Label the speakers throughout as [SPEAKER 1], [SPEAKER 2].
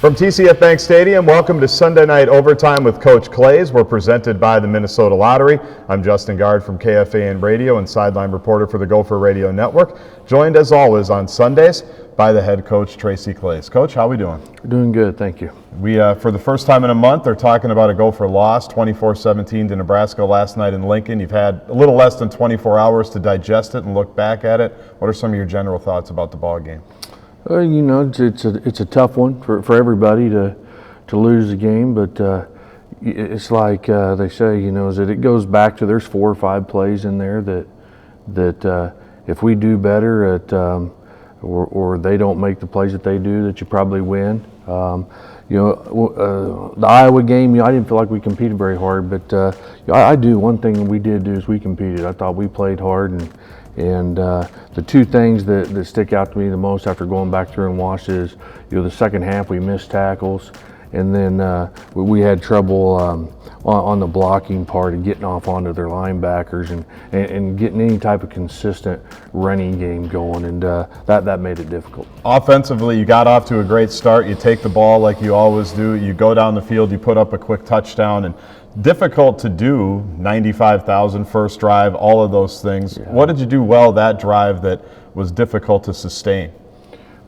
[SPEAKER 1] From TCF Bank Stadium, welcome to Sunday Night Overtime with Coach Claeys. We're presented by the Minnesota Lottery. I'm Justin Gard from KFAN Radio and sideline reporter for the Gopher Radio Network. Joined as always on Sundays by the head coach, Coach Claeys. Coach, how are we doing?
[SPEAKER 2] We're doing good, thank you.
[SPEAKER 1] We, for the first time in a month, are talking about a Gopher loss, 24-17 to Nebraska last night in Lincoln. You've had a little less than 24 hours to digest it and look back at it. What are some of your general thoughts about the ball game?
[SPEAKER 2] You know, it's a tough one for everybody to lose the game, but it's like they say, you know, is that it goes back to there's 4 or 5 plays in there that if we do better at or they don't make the plays that they do, that you probably win. You know, the Iowa game, you know, I didn't feel like we competed very hard, but I do. One thing we did do is we competed. I thought we played hard, and the 2 things that stick out to me the most after going back through and watching is, you know, the second half we missed tackles, and then we had trouble on the blocking part of getting off onto their linebackers and getting any type of consistent running game going, and that made it difficult.
[SPEAKER 1] Offensively, you got off to a great start. You take the ball like you always do. You go down the field, you put up a quick touchdown, and difficult to do, 95,000 first drive, all of those things. Yeah. What did you do well that drive that was difficult to sustain?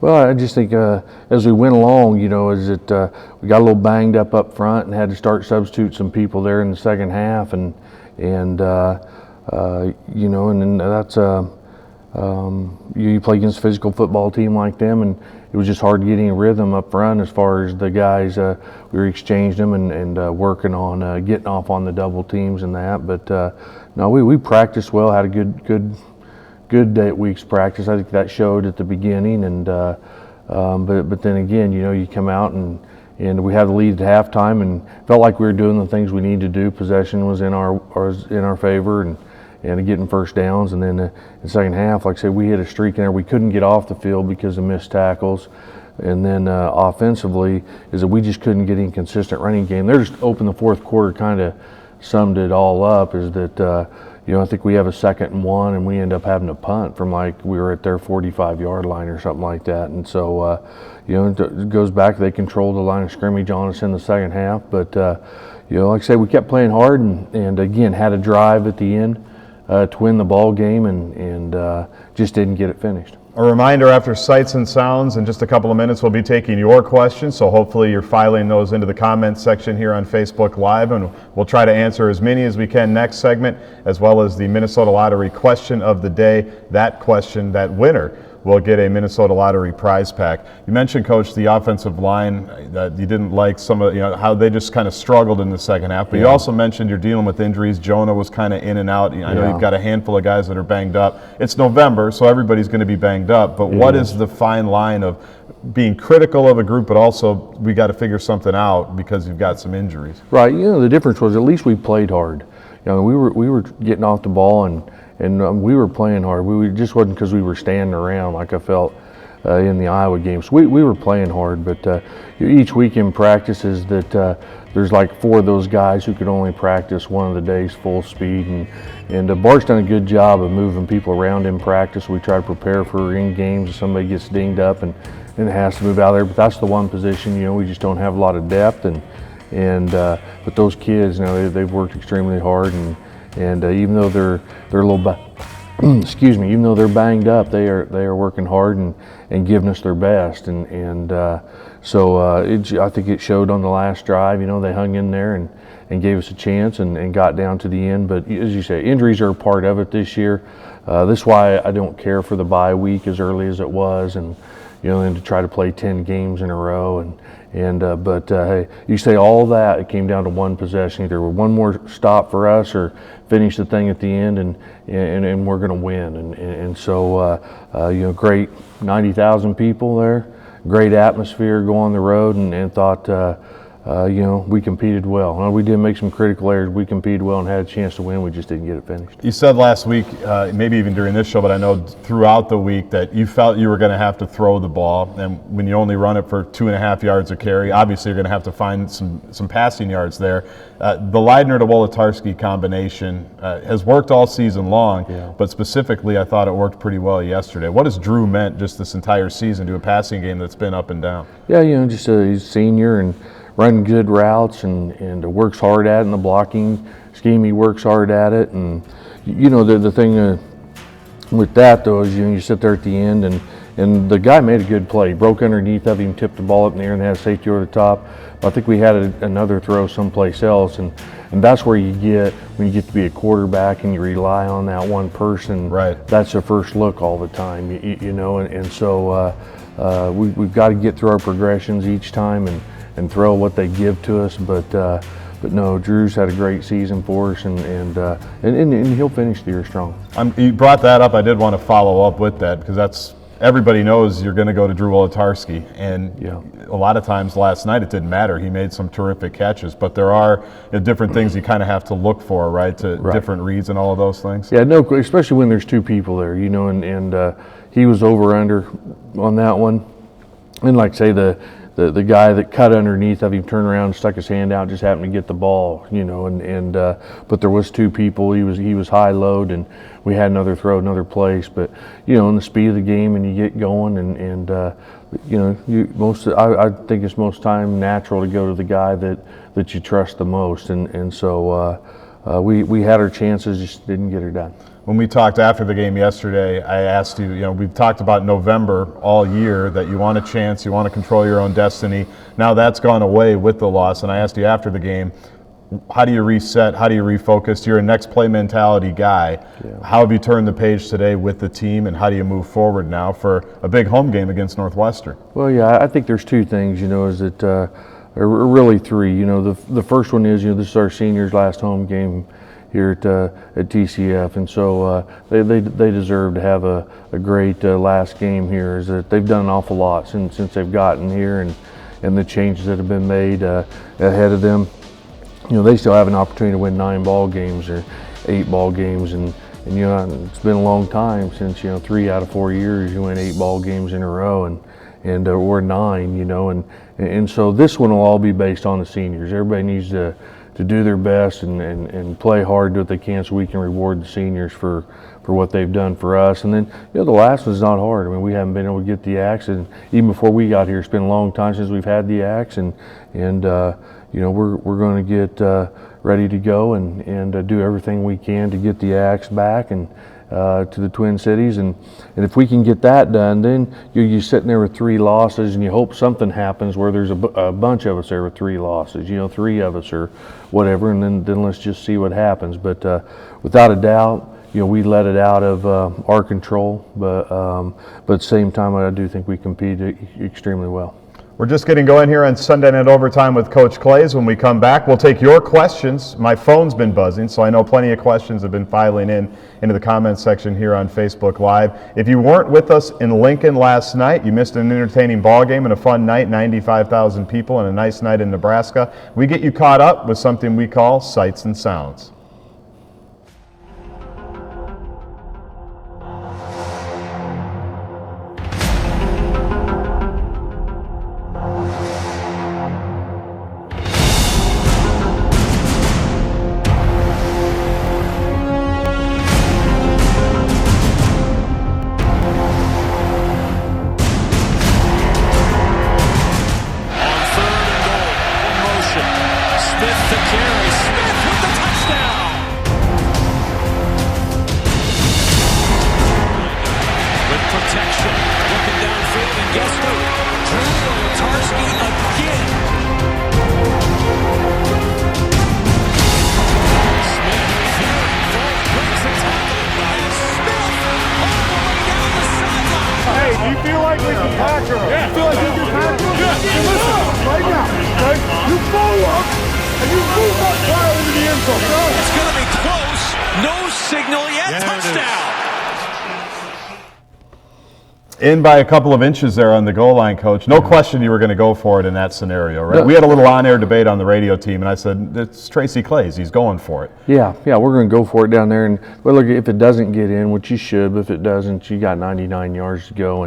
[SPEAKER 2] Well, I just think as we went along, you know, we got a little banged up front and had to start substitute some people there in the second half, and you know, and then that's you play against a physical football team like them, and it was just hard to get any rhythm up front as far as the guys. We were exchanging them and working on getting off on the double teams and that. But no, we practiced well, had a good day at week's practice. I think that showed at the beginning, and but then again, you know, you come out and we had the lead at halftime and felt like we were doing the things we needed to do. Possession was in our favor, and getting first downs. And then in the second half, like I said, we hit a streak in there. We couldn't get off the field because of missed tackles. And then offensively, is that we just couldn't get any consistent running game. They're just open the fourth quarter, kind of summed it all up, is that you know, I think we have a 2nd and 1, and we end up having to punt from like we were at their 45-yard line or something like that. And so, you know, it goes back. They controlled the line of scrimmage on us in the second half. But, you know, like I said, we kept playing hard and again, had a drive at the end to win the ball game and just didn't get it finished.
[SPEAKER 1] A reminder, after Sights and Sounds, in just a couple of minutes, we'll be taking your questions, so hopefully you're filing those into the comments section here on Facebook Live, and we'll try to answer as many as we can next segment, as well as the Minnesota Lottery question of the day. That question, that winner, will get a Minnesota Lottery prize pack. You mentioned, Coach, the offensive line, that you didn't like some of, you know, how they just kind of struggled in the second half, but you also mentioned you're dealing with injuries. Jonah was kind of in and out. I know you've got a handful of guys that are banged up. It's November, so everybody's going to be banged up, but what is the fine line of being critical of a group, but also we got to figure something out because you've got some injuries?
[SPEAKER 2] Right, you know, the difference was at least we played hard. You know, we were getting off the ball and we were playing hard. We just wasn't because we were standing around like I felt in the Iowa games. We were playing hard, but each week in practice is that there's like 4 of those guys who could only practice one of the days full speed, and Bart's done a good job of moving people around in practice. We try to prepare for in games if somebody gets dinged up and has to move out of there. But that's the one position, you know, we just don't have a lot of depth, but those kids, you know, they've worked extremely hard, and even though they're a little excuse me, even though they're banged up, they are working hard and giving us their best, so I think it showed on the last drive. You know, they hung in there and gave us a chance and got down to the end. But as you say, injuries are a part of it this year. This is why I don't care for the bye week as early as it was, and you know, and to try to play 10 games in a row, but hey, you say all that, it came down to one possession, either one more stop for us or finish the thing at the end, and we're going to win, and so you know, great 90,000 people there, great atmosphere, go on the road, and thought we competed well. We did make some critical errors. We competed well and had a chance to win. We just didn't get it finished.
[SPEAKER 1] You said last week, maybe even during this show, but I know throughout the week that you felt you were going to have to throw the ball. And when you only run it for 2.5 yards a carry, obviously you're going to have to find some passing yards there. The Leidner to Wolotarski combination has worked all season long, but specifically I thought it worked pretty well yesterday. What has Drew meant just this entire season to a passing game that's been up and down?
[SPEAKER 2] Yeah, just he's a senior and running good routes and works hard at it in the blocking scheme. He works hard at it, and the thing with that though is you sit there at the end and the guy made a good play. He broke underneath of him, tipped the ball up in the air, and had a safety over the top. But I think we had another throw someplace else, and that's where you get when you get to be a quarterback and you rely on that one person.
[SPEAKER 1] Right.
[SPEAKER 2] That's the first look all the time, and so we've got to get through our progressions each time and throw what they give to us, but no, Drew's had a great season for us, and he'll finish the year strong.
[SPEAKER 1] You brought that up. I did want to follow up with that because everybody knows you're going to go to Drew Wolotarski, and a lot of times last night it didn't matter. He made some terrific catches, but there are different things you kind of have to look for, right? Different reads and all of those things.
[SPEAKER 2] Yeah, no, especially when there's two people there, and he was over under on that one, and like say the guy that cut underneath of him turned around, stuck his hand out, just happened to get the ball, but there was two people. He was high load, and we had another throw, another place. But in the speed of the game, and you get going, I think it's most time natural to go to the guy that you trust the most, and so we had our chances, just didn't get her done.
[SPEAKER 1] When we talked after the game yesterday, I asked you, we've talked about November all year, that you want a chance, you want to control your own destiny. Now that's gone away with the loss, and I asked you after the game, how do you reset, how do you refocus? You're a next play mentality guy. Yeah. How have you turned the page today with the team, and how do you move forward now for a big home game against Northwestern?
[SPEAKER 2] Well, yeah, I think there's two things, is that, or really three. The first one is, this is our seniors' last home game here at TCF, and so they deserve to have a great last game here. Is that they've done an awful lot since they've gotten here, and the changes that have been made ahead of them. They still have an opportunity to win 9 ball games or 8 ball games, and it's been a long time since 3 out of 4 years you win 8 ball games in a row, and or 9, and so this one will all be based on the seniors. Everybody needs to do their best and play hard, do what they can, so we can reward the seniors for what they've done for us. And then the last one's not hard. I mean, we haven't been able to get the axe, and even before we got here, it's been a long time since we've had the axe, and we're going to get ready to go and do everything we can to get the axe back and to the Twin Cities, and if we can get that done, then you're sitting there with 3 losses, and you hope something happens where there's a bunch of us there with 3 losses, 3 of us or whatever, and then let's just see what happens. But without a doubt, we let it out of our control, but at the same time, I do think we competed extremely well.
[SPEAKER 1] We're just getting going here on Sunday Night Overtime with Coach Claeys. When we come back, we'll take your questions. My phone's been buzzing, so I know plenty of questions have been filing into the comments section here on Facebook Live. If you weren't with us in Lincoln last night, you missed an entertaining ball game and a fun night, 95,000 people, and a nice night in Nebraska. We get you caught up with something we call Sights and Sounds. In by a couple of inches there on the goal line, Coach. No question you were going to go for it in that scenario, right?
[SPEAKER 2] No.
[SPEAKER 1] We had a little on-air debate on the radio team, and I said, it's Coach Claeys. He's going for it.
[SPEAKER 2] Yeah, we're going to go for it down there. And well, look, if it doesn't get in, which you should, but if it doesn't, you got 99 yards to go.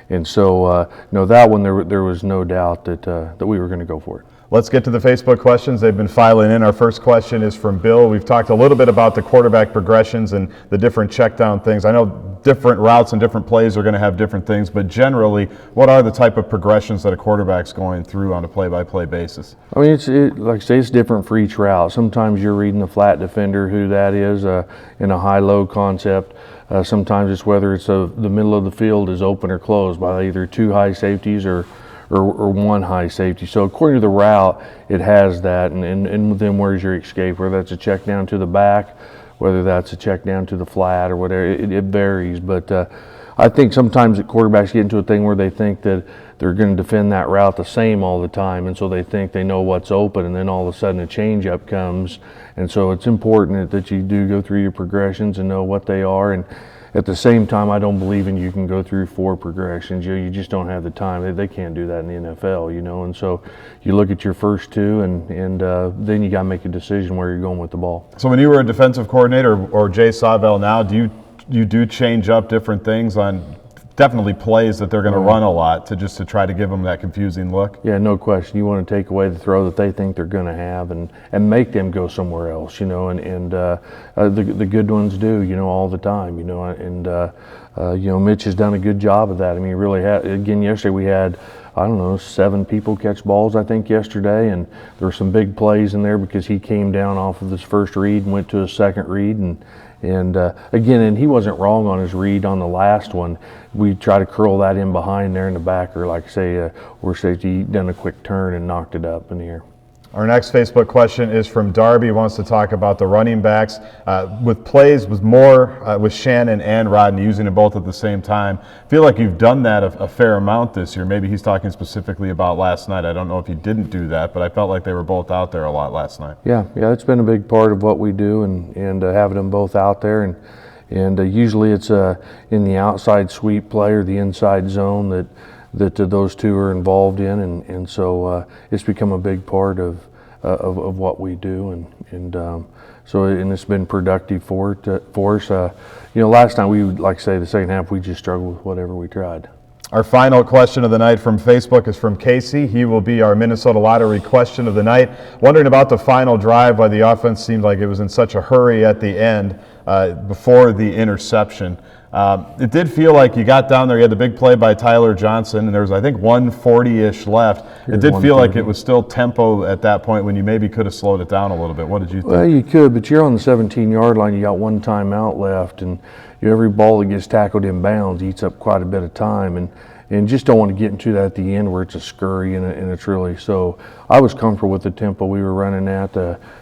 [SPEAKER 2] And so, that one, there was no doubt that we were going to go for it.
[SPEAKER 1] Let's get to the Facebook questions. They've been filing in. Our first question is from Bill. We've talked a little bit about the quarterback progressions and the different check down things. I know different routes and different plays are going to have different things, but generally, what are the type of progressions that a quarterback's going through on a play-by-play basis?
[SPEAKER 2] I mean, like I say, it's different for each route. Sometimes you're reading the flat defender, who that is, in a high-low concept. Sometimes it's whether it's the middle of the field is open or closed by either two high safeties or one high safety. So according to the route, it has that, and then where's your escape, whether that's a check down to the back, whether that's a check down to the flat or whatever, it varies. But I think sometimes the quarterbacks get into a thing where they think that they're going to defend that route the same all the time, and so they think they know what's open, and then all of a sudden a change-up comes. And so it's important that you do go through your progressions and know what they are. And at the same time, I don't believe you can go through 4 progressions. You just don't have the time. They can't do that in the NFL, And so you look at your first 2, and then you got to make a decision where you're going with the ball.
[SPEAKER 1] So when you were a defensive coordinator, or Jay Sawvell now, do you change up different things on definitely plays that they're going to run a lot to try to give them that confusing look?
[SPEAKER 2] Yeah, no question. You want to take away the throw that they think they're going to have and make them go somewhere else, and the good ones do, all the time, Mitch has done a good job of that. I mean, he really had. Again, yesterday we had, 7 people catch balls, I think, yesterday, and there were some big plays in there because he came down off of his first read and went to his second read, and again, he wasn't wrong on his read on the last one. We try to curl that in behind there in the back, or like say, where safety done a quick turn and knocked it up in the air.
[SPEAKER 1] Our next Facebook question is from Darby. He wants to talk about the running backs. With plays with Shannon and Rodney, using them both at the same time. I feel like you've done that a fair amount this year. Maybe he's talking specifically about last night. I don't know if he didn't do that, but I felt like they were both out there a lot last night.
[SPEAKER 2] Yeah, it's been a big part of what we do, and having them both out there. And usually it's in the outside sweep play or the inside zone that those two are involved in, and so it's become a big part of what we do, and it's been productive for us. Last night like I say, the second half we just struggled with whatever we tried.
[SPEAKER 1] Our final question of the night from Facebook is from Casey. He will be our Minnesota Lottery question of the night. Wondering about the final drive, why the offense seemed like it was in such a hurry at the end before the interception. It did feel like you got down there, you had the big play by Tyler Johnson, and there was, I think, 1:40-ish left. It did feel like it was still tempo at that point when you maybe could have slowed it down a little bit. What did you think?
[SPEAKER 2] Well, you could, but you're on the 17-yard line. You got one timeout left, and every ball that gets tackled in bounds eats up quite a bit of time, and just don't want to get into that at the end where it's a scurry and it's really so. I was comfortable with the tempo we were running at.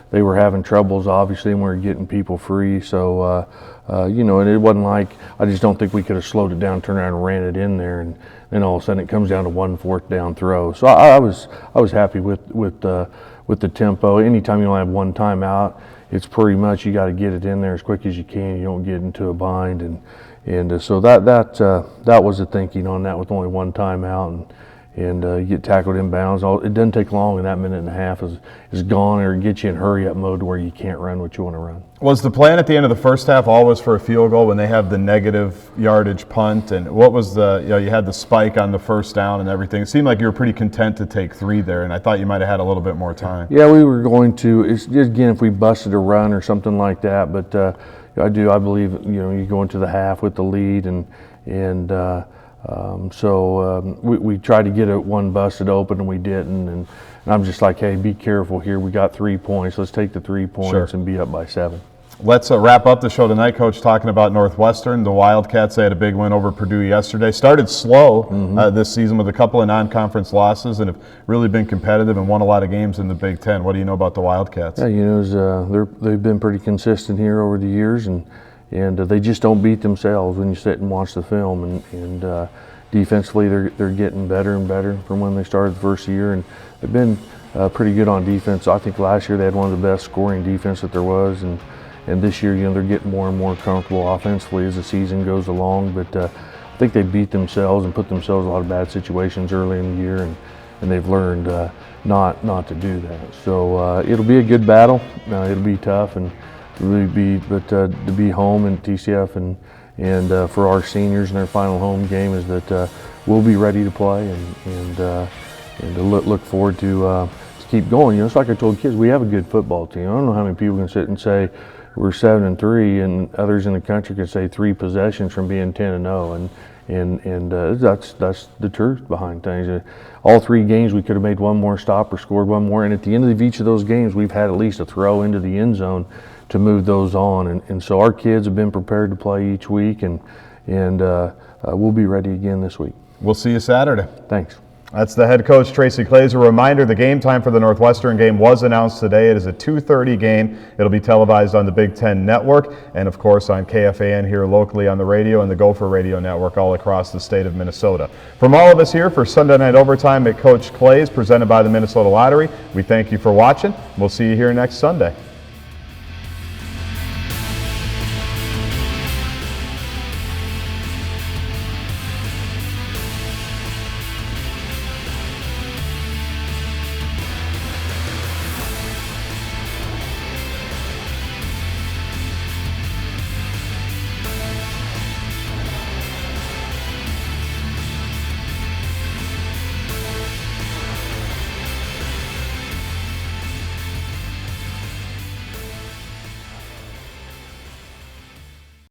[SPEAKER 2] They were having troubles, obviously, and we were getting people free. So, and it wasn't like, I just don't think we could have slowed it down, turned around and ran it in there, and then all of a sudden it comes down to 1 4th down throw. So I was happy with the tempo. Anytime you only have one timeout, it's pretty much you got to get it in there as quick as you can. You don't get into a bind, and so that was the thinking on that with only one timeout, and you get tackled in bounds. It doesn't take long, and that minute and a half is gone, or get you in hurry-up mode to where you can't run what you want to run.
[SPEAKER 1] Was the plan at the end of the first half always for a field goal when they have the negative yardage punt? And what was you had the spike on the first down and everything. It seemed like you were pretty content to take 3 there, and I thought you might have had a little bit more time.
[SPEAKER 2] Yeah, we were going to. It's just, again, if we busted a run or something like that, but I believe, you go into the half with the lead, so we tried to get one busted open, and we didn't. And I'm just like, hey, be careful here. We got 3 points. Let's take the 3 points and be up by 7.
[SPEAKER 1] Let's wrap up the show tonight, Coach, talking about Northwestern. The Wildcats, they had a big win over Purdue yesterday. Started slow this season with a couple of non-conference losses and have really been competitive and won a lot of games in the Big Ten. What do you know about the Wildcats?
[SPEAKER 2] Yeah, they've been pretty consistent here over the years, and they just don't beat themselves when you sit and watch the film. And defensively, they're getting better and better from when they started the first year, and they've been pretty good on defense. I think last year they had one of the best scoring defense that there was, and this year, they're getting more and more comfortable offensively as the season goes along. But I think they beat themselves and put themselves in a lot of bad situations early in the year, and they've learned not to do that. So it'll be a good battle. It'll be tough, and to be home in TCF and for our seniors in their final home game is that we'll be ready to play and to look forward to keep going. It's like I told kids, we have a good football team. I don't know how many people can sit and say we're 7-3, and others in the country can say 3 possessions from being 10-0, and that's the truth behind things. All 3 games we could have made one more stop or scored one more, and at the end of each of those games we've had at least a throw into the end zone to move those on, and so our kids have been prepared to play each week, and we'll be ready again this week.
[SPEAKER 1] We'll see you Saturday.
[SPEAKER 2] Thanks.
[SPEAKER 1] That's the head coach, Tracy Claeys. A reminder, the game time for the Northwestern game was announced today. It is a 2:30 game. It'll be televised on the Big Ten Network and, of course, on KFAN here locally on the radio and the Gopher Radio Network all across the state of Minnesota. From all of us here for Sunday Night Overtime at Coach Claeys, presented by the Minnesota Lottery, we thank you for watching. We'll see you here next Sunday.